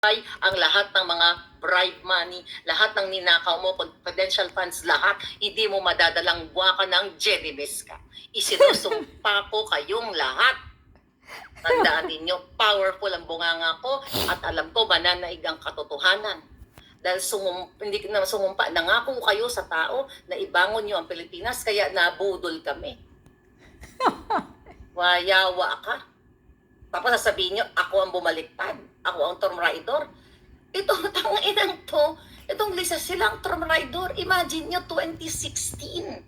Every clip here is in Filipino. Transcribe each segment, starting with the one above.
ang lahat ng mga bribe money, lahat ng ninakaw mo, confidential funds, lahat, hindi mo madadalang buwaka ng Genovese ka. Isinusumpa ko kayong lahat. Tandaan ninyo, powerful ang bunganga ko at alam ko mananaig ang katotohanan. Dahil hindi na sumumpa, nangako kayo sa tao na ibangon nyo ang Pilipinas, kaya nabudol kami. Wayawa ka. Tapos sasabihin nyo, ako ang bumaliktad. Ako ang Tomb Raider. Itong tanginang to, itong Lisa silang Tomb Raider. Imagine nyo, 2016.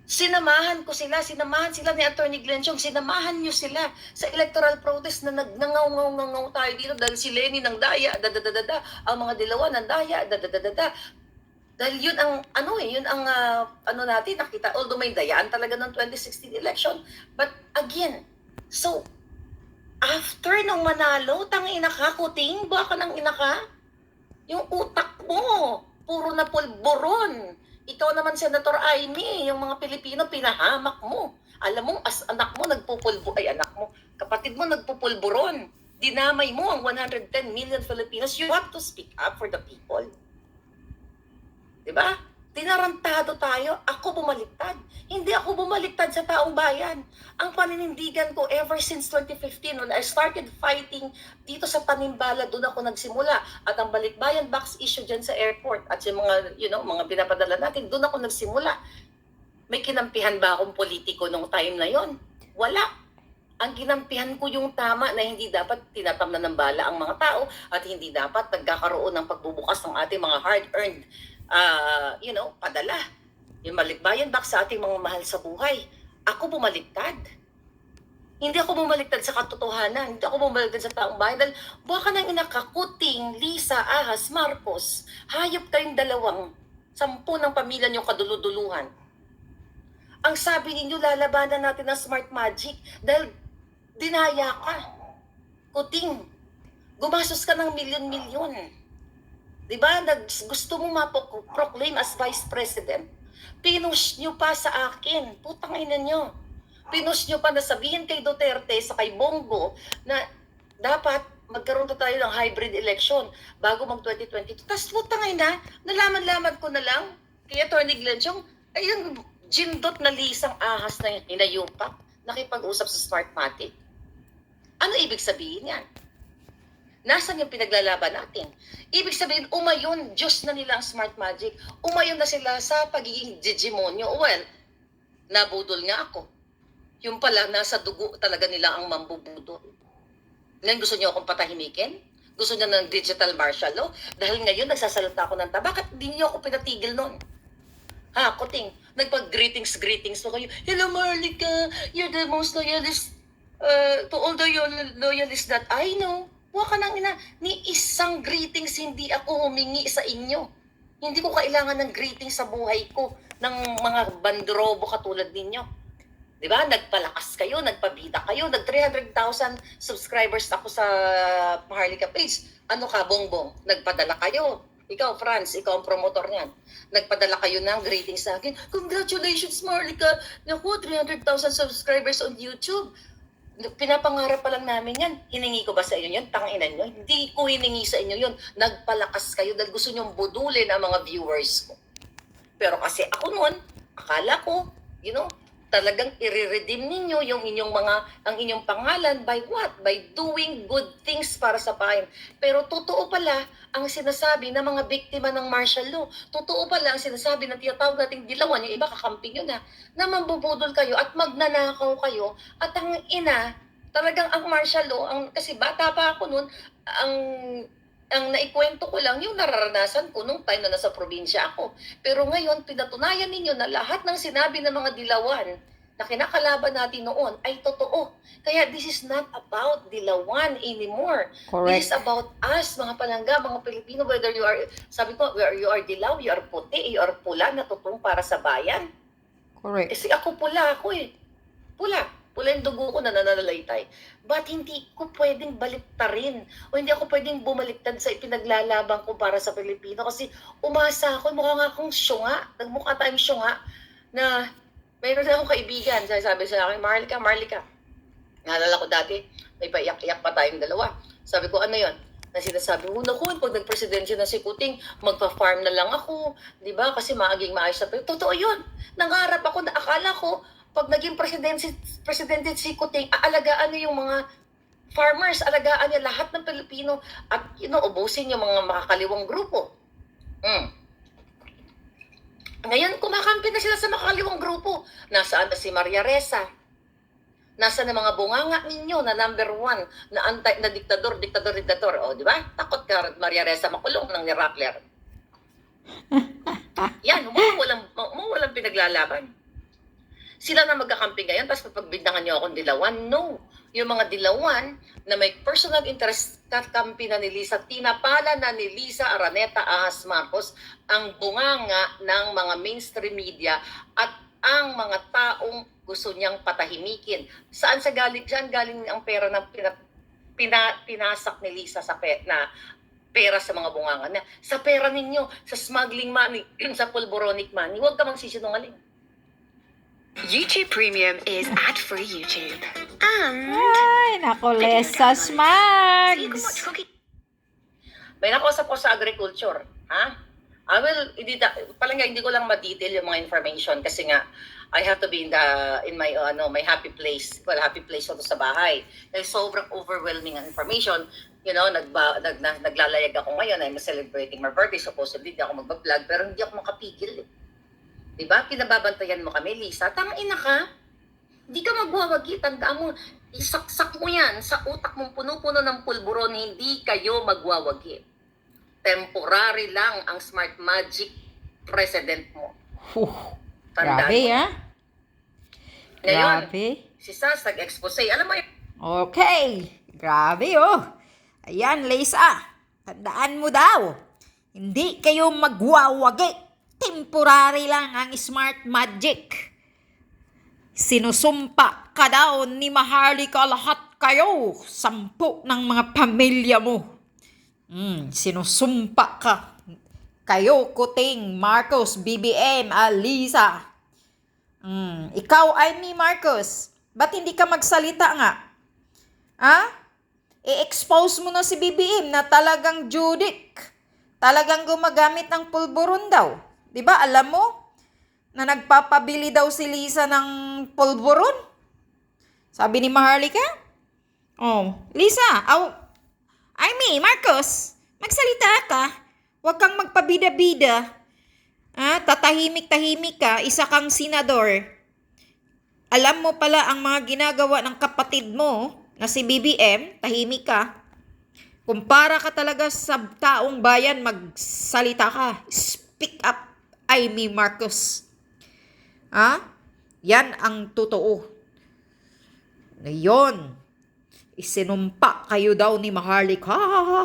Sinamahan sila ni Attorney Glenn Chong, sinamahan nyo sila sa electoral protest na nagnangaw tayo dito dahil si Lenny ng daya, ang mga dilawan ng daya, Dahil yun ang, natin nakita, although may dayaan talaga ng 2016 election. But again, so, after nung manalo, tangina ka, kuting, baka nang ina ka, yung utak mo, puro na pulburon. Ikaw naman, Senator Amy, yung mga Pilipino, pinahamak mo. Alam mo, as anak mo, kapatid mo, nagpupulburon. Dinamay mo ang 110 million Filipinos. You have to speak up for the people. Diba? Tinarantado tayo, ako bumaliktad. Hindi ako bumaliktad sa taong bayan. Ang paninindigan ko ever since 2015, when I started fighting dito sa Panimbala, doon ako nagsimula. At ang balikbayan box issue dyan sa airport at yung mga, mga binapadala natin, doon ako nagsimula. May kinampihan ba akong politiko nung time na yon? Wala. Ang kinampihan ko yung tama na hindi dapat tinatamnan ng bala ang mga tao at hindi dapat nagkakaroon ng pagbubukas ng ating mga hard-earned padala. Yung balikbayan back sa ating mga mahal sa buhay. Ako bumaliktad. Hindi ako bumaliktad sa katotohanan. Hindi ako bumaliktad sa taong bayan. Dahil baka nang inakakuting, Lisa, Ahas, Marcos, hayop kayong 10 ng pamilya niyong kaduluduluhan. Ang sabi ninyo, lalabanan natin ng smart magic dahil dinaya ka. Kuting, gumastos ka ng milyon-milyon. Diba? Gusto mo ma-proclaim as Vice President. Pinush nyo pa sa akin. Putang ina nyo. Pinush nyo pa na sabihin kay Duterte sa kay Bongo na dapat magkaroon tayo ng hybrid election bago mag-2022. Tapos putang ina, nalaman-laman ko na lang kay Atty. Glenn Chong, ay yung jindot na Lisang Ahas na inayupak, nakipag-usap sa Smartmatic. Ano ibig sabihin yan? Nasaan yung pinaglalaban natin? Ibig sabihin, umayon, Diyos na nila ang smart magic. Umayon na sila sa pagiging digimonyo. Well, nabudol nga ako. Yung pala, nasa dugo talaga nila ang mambubudol. Ngayon gusto niyo akong patahimikin? Gusto niyo ng digital martial law? Dahil ngayon nagsasalita ako ng bakit di niyo ako pinatigil nun? Ha, kuting, nagpag-greetings po kayo. Hello, Marlica, you're the most loyalist, to all the loyalists that I know. Waka nang ina, ni isang greetings hindi ako humingi sa inyo. Hindi ko kailangan ng greetings sa buhay ko ng mga bandrobo katulad ninyo. Di ba? Nagpalakas kayo, nagpabida kayo, nag 300,000 subscribers ako sa Maharlika page. Ano ka, Bongbong? Nagpadala kayo. Ikaw, Franz, ikaw ang promotor niyan. Nagpadala kayo ng greetings sa akin. Congratulations, Maharlika. Naku, 300,000 subscribers on YouTube. Pinapangarap pa lang namin yan. Hiningi ko ba sa inyo yun? Tanginan nyo. Hindi ko hiningi sa inyo yun. Nagpalakas kayo dahil gusto nyong budulin ang mga viewers ko. Pero kasi ako noon, akala ko, talagang i-redeem ninyo yung ang inyong pangalan by what? By doing good things para sa bayan. Pero totoo pala ang sinasabi ng mga biktima ng martial law. Totoo pala ang sinasabi ng tinatawag nating dilawan, yung iba kakamping yun na mambubudol kayo at magnanakaw kayo at ang ina, talagang ang martial law, kasi bata pa ako noon, ang naikwento ko lang yung nararanasan ko nung time na nasa probinsya ako. Pero ngayon, pinatunayan ninyo na lahat ng sinabi ng mga dilawan na kinakalaban natin noon ay totoo. Kaya this is not about dilawan anymore. Correct. This is about us, mga palangga, mga Pilipino, whether you are, sabi ko, whether you are dilaw, you are puti, you are pula, na totoong para sa bayan. Correct. Kasi ako pula ako eh. Pula yung dugo ko na nananalaytay. But hindi ko pwedeng baliktarin o hindi ako pwedeng bumaliktad sa ipinaglalaban ko para sa Pilipino kasi umasa ako, mukha nga akong syunga, nagmukha tayong syunga na mayroon na akong kaibigan, sabi sa akin, Marlica, naalala ko dati, may paiyak-iyak pa tayong dalawa. Sabi ko, ano yon? Na sinasabi mo, naku, pag nagpresidensya na si Kuting, magpa-farm na lang ako, di ba? Kasi magiging maayos na tayo. Totoo yun. Nangarap ako na akala ko, pag naging presidente si Kuting, aalagaan niya yung mga farmers, alagaan niya lahat ng Pilipino at ubusin yung mga makakaliwang grupo. Ngayon, kumakampi na sila sa makakaliwang grupo. Nasaan na si Maria Ressa? Nasaan na mga bunganga ninyo na number 1 na diktador. O, di ba? Takot ka, Maria Ressa, makulong ng ni Rappler. Yan, walang pinaglalaban. Sila na magkakampi ngayon, tapos pagbintangan nyo akong dilawan. No. Yung mga dilawan na may personal interest kakampi na ni Lisa, tinapala na ni Lisa Araneta Ahas Marcos ang bunganga ng mga mainstream media at ang mga taong gusto niyang patahimikin. Saan galing ang pera ng pinasak ni Lisa sa pera sa mga bunganga na? Sa pera ninyo, sa smuggling money, sa pulboronic money. Huwag ka magsisinungaling. YouTube Premium is ad-free YouTube. And Ay, nako, Lesa Smags. May nakausap ko sa agriculture, ha? Hindi ko lang ma-detail yung mga information kasi nga I have to be in my my happy place. Well, happy place ko sa bahay. Dahil sobrang overwhelming ang information. Naglalayag ako ngayon. I'm celebrating my birthday. Supposedly, di ako mag-vlog pero hindi ako makapigil. Diba? Pinababantayan mo kami, Lisa. Tangina ka. Di ka magwawagi. Tandaan mo, isaksak mo yan sa utak mong puno-puno ng pulburon. Hindi kayo magwawagi. Temporary lang ang smart magic president mo. Tandaan Grabe, mo. ha? Ngayon, Grabe. si Sas nag-expose. Alam mo yun? Okay. Grabe, oh. Ayan, Lisa. Tandaan mo daw. Hindi kayo magwawagi. Temporary lang ang smart magic. Sinusumpa ka daw ni Maharlika lahat kayo. 10 ng mga pamilya mo. Sinusumpa ka. Kayo, Kuting, Marcos, BBM, Alisa. Ikaw, Amy Marcos. Ba't hindi ka magsalita nga? Ha? I-expose mo na si BBM na talagang Judik. Talagang gumagamit ng pulburon daw. Diba, alam mo na nagpapabili daw si Lisa ng pulburon? Sabi ni Maharlika? Oh, Lisa, Amy, Marcos, magsalita ka. Huwag kang magpabida-bida. Tatahimik-tahimik ka, isa kang senador. Alam mo pala ang mga ginagawa ng kapatid mo na si BBM, tahimik ka. Kumpara ka talaga sa taong bayan, magsalita ka. Speak up. Amy Marcos. Yan ang totoo. Ngayon, isinumpa kayo daw ni Maharlika.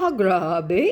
Grabe.